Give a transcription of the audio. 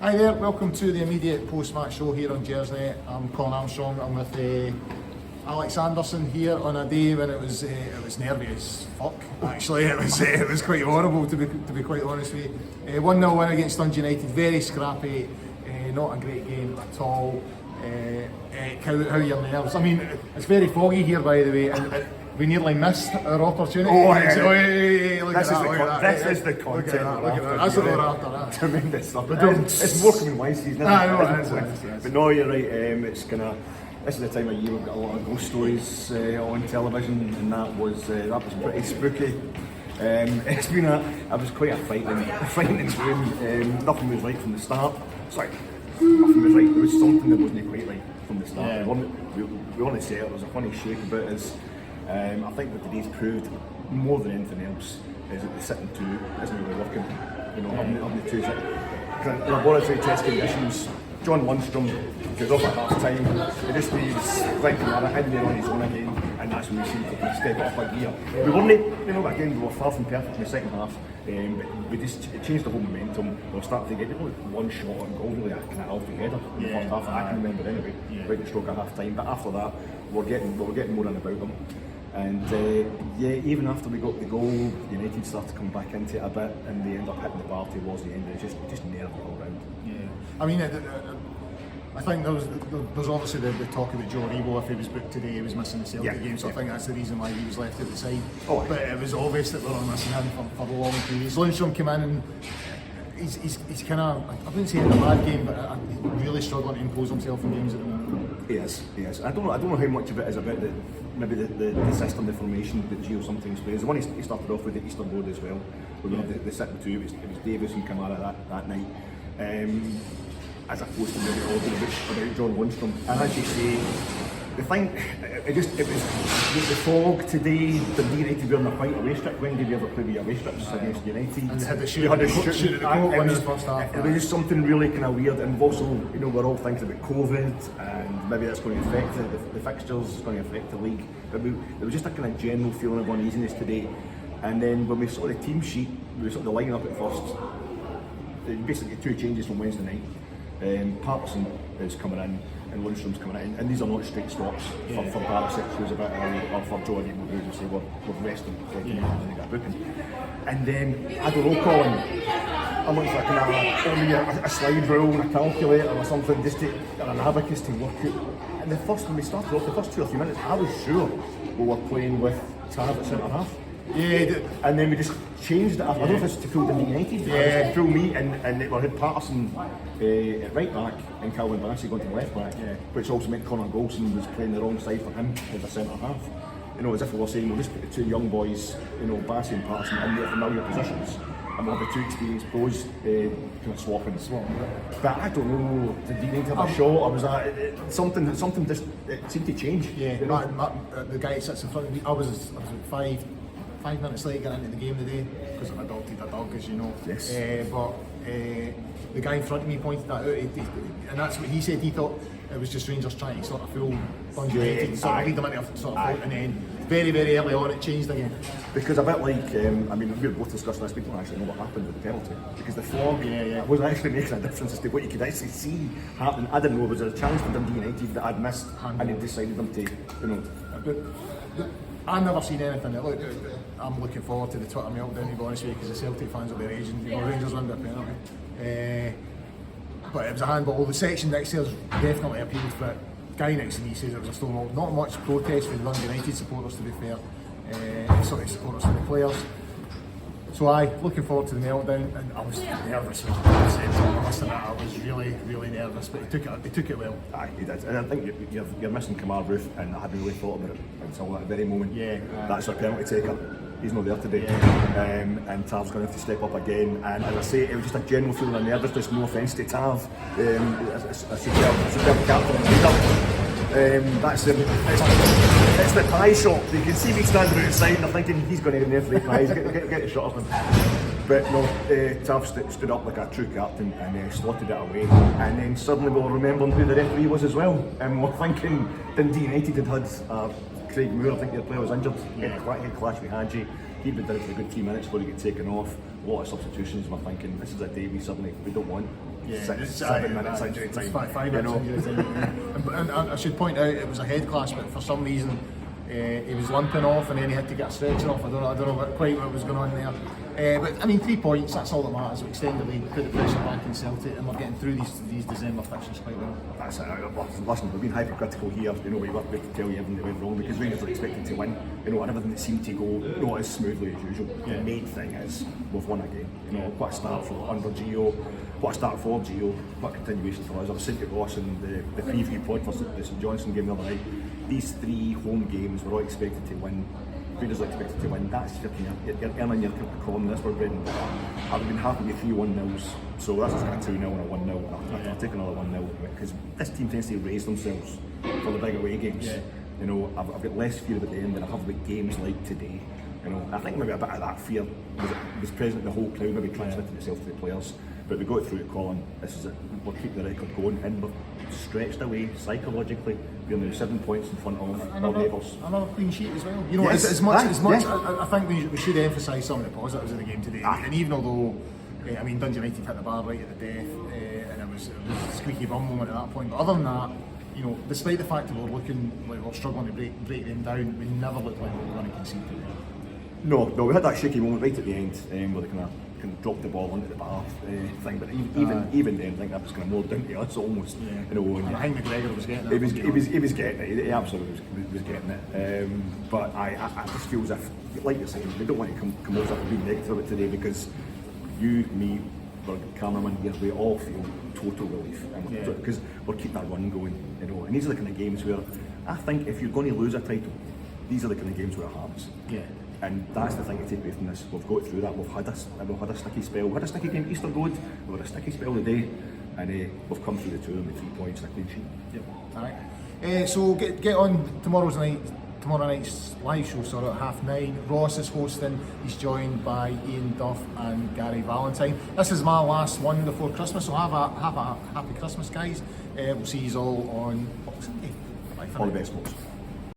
Hi there, welcome to the immediate post-match show here on Jersey. I'm Colin Armstrong. I'm with Alex Anderson here on a day when it was nervy as fuck. Actually, it was quite horrible to be quite honest with you. 1-0 win against Dundee Utd, very scrappy, not a great game at all. How are your nerves? I mean, it's very foggy here, by the way, and we nearly missed our opportunity. This is the content. That's what we're after. Tremendous stuff. It's more coming wise season. But no, you're right. It's kind of. This is the time of year we've got a lot of ghost stories on television, and that was pretty spooky. It's been it was quite a frightening game. Nothing was right from the start. Nothing was right. There was something that wasn't quite right from the start. Yeah. We only say it. There was a funny shape about us. I think what today's proved more than anything else is that the sitting two isn't really working. You know, having the two laboratory test conditions. John Lundstrom goes off at half time. It just leaves Glenn Kamara in there on his own again, and that's when we seem to step up a gear. We weren't, again, we were far from perfect in the second half, but we just changed the whole momentum. We were starting to get one shot on goal, really, a kind of altogether in the first half. I can remember anyway, right at stroke at half time. But after that, we were getting more in about them. And even after we got the goal, United started to come back into it a bit, and they end up hitting the bar towards the end. It's just nerve all round. Yeah, I mean, I think there's obviously the talk about Joe Rebo. If he was booked today, he was missing the Celtic game, so I think that's the reason why he was left at the side. But it was obvious that we were missing him for long periods. Lundstrom came in and he's kind of, I wouldn't say in a bad game, but really struggling to impose himself in games at the moment. He is. I don't know how much of it is about the system, the formation that Gio sometimes plays. The one he started off with at Easter Road as well. We had the sitting two. It was Davis and Kamara that night. As opposed to maybe all about John Lundstrom. And as you say, the thing, it was the fog today. Dundee United were on a white away strip. When did you ever play with away strips against United? And they had the shoot at the goal in the first half. It was just something really kind of weird. And also, we're all thinking about COVID, and maybe that's going to affect the fixtures, it's going to affect the league. But there was just a kind of general feeling of uneasiness today. And then when we saw the team sheet, we saw the line-up at first. Basically, two changes from Wednesday night. Patterson is coming in and Lundstrom's coming in, and these are not straight swaps for Barisic, who's a bit or for Jordan, who say we're resting and they got booking. And then I don't know, Colin, I'm looking for a kind of a slide rule, a calculator or something, just or an abacus to work out. And when we started off, the first 2 or 3 minutes, I was sure we were playing with Tav at centre half. Yeah, and then we just changed it. I don't know if it's to fool Dundee United, to fool me, and we had Patterson at right back and Calvin Bassey going to left back, which also meant Connor Golson was playing the wrong side for him as a centre half. As if we were saying, we'll just put the two young boys, Bassey and Patterson, in their familiar positions, and we'll have the two experienced pros kind of swapping. But I don't know, did Dundee United have a shot, or was that something just it seemed to change? Yeah, the guy that sits in front of me, I was 5 minutes late getting into the game today because I'm a dog, as you know. Yes. But the guy in front of me pointed that out, and that's what he said. He thought it was just Rangers trying to sort of fool Dundee United, sort of lead them into a sort of and then very, very early on it changed again. Because a bit like, we were both discussing this, we don't actually know what happened with the penalty. Because the fog was actually making a difference as to what you could actually see happening. I didn't know, was there a chance for Dundee United that I'd missed and they decided them to, I've never seen anything. I'm looking forward to the Twitter meltdown, to be honest with you, because the Celtic fans will be raging. Rangers win by penalty. But it was a handball. The section next to us definitely appealed for it. Guy next to me says it was a stonewall. Not much protest from the Dundee United supporters, to be fair. Supporters from the players. So looking forward to the meltdown, and I was nervous. I was really, really nervous, but he took it well. He did, and I think you're missing Kamar Roof, and I hadn't really thought about it until that very moment. That's our penalty taker. He's not there today, and Tav's going to have to step up again. And as I say, it was just a general feeling of nervousness. No offence to Tav, a superb captain. It's the pie shop. You can see me standing outside and I'm thinking he's going to get the pies, get a shot of him. But no, Tav stood up like a true captain and slotted it away. And then suddenly we were remembering who the referee was as well. And we're thinking Dundee United had Craig Moore, I think their player was injured. He had clash with Hadji. He'd been down for a good 3 minutes before he got taken off. A lot of substitutions. We're thinking this is a day we don't want. 7 minutes injury time. 5 minutes injury time. and I should point out it was a head clash, but for some reason he was limping off, and then he had to get a stretcher off. I don't know quite what was going on there. But I mean, 3 points, that's all that matters. We extend the league, put the pressure back in Celtic, and we're getting through these December fixtures quite well. That's it. Listen, we've been hypercritical here. You know, we have to tell you everything that went wrong because Rangers were expected to win. You know, and everything that seemed to go, as smoothly as usual. Yeah. The main thing is we've won a game. You know, what a start for under Gio, what a start for Gio, what a continuation for us. I was saying to Ross in the preview pod for the St Johnstone game the other night. These 3 home games were all expected to win. Rangers are expected to win. That's you're earning your column. That's where bread and butter. I've been happy with 3 1-0s, so that's just a 2-0 and a 1-0. I'll take another 1-0 because this team tends to raise themselves for the big away games. Yeah. You know, I've got less fear about the end than I have about games like today. You know, I think maybe a bit of that fear was present in the whole crowd, maybe transmitting itself to the players. But we got through it, Colin. This is it. We'll keep the record going, and we're stretched away psychologically. We're now 7 points in front of our neighbours. Another clean sheet as well. You know, Yes. as much. Yes. I think we should emphasise some of the positives of the game today. And even although, I mean, Dundee Utd hit the bar right at the death, and it was a squeaky bum moment at that point. But other than that, you know, despite the fact that we're looking like we're struggling to break them down, we never looked like we were going to concede today. No, we had that shaky moment right at the end where they kind of dropped the ball into the bar thing. But even then, I think that was kind of more down to us almost. Yeah. You know, and I think McGregor was getting it. He was getting it. He absolutely was getting it. But I just feel as if, like you're saying, we don't want to come out and be negative about today because you, me, our cameraman here, we all feel total relief because we're keeping that run going. You know, and these are the kind of games where I think if you're going to lose a title, these are the kind of games where it happens. Yeah. And that's the thing to take away from this. We've got through that. We've had a sticky spell. We had a sticky game at Easter Road. We had a sticky spell today, and we've come through the 2 and the 3 points and a clean sheet. Yep. All right. So get on tomorrow night's live show. So at 9:30, Ross is hosting. He's joined by Ian Duff and Gary Valentine. This is my last one before Christmas. So have a happy Christmas, guys. We'll see you all on Boxing Day. Bye for All now. the best, folks.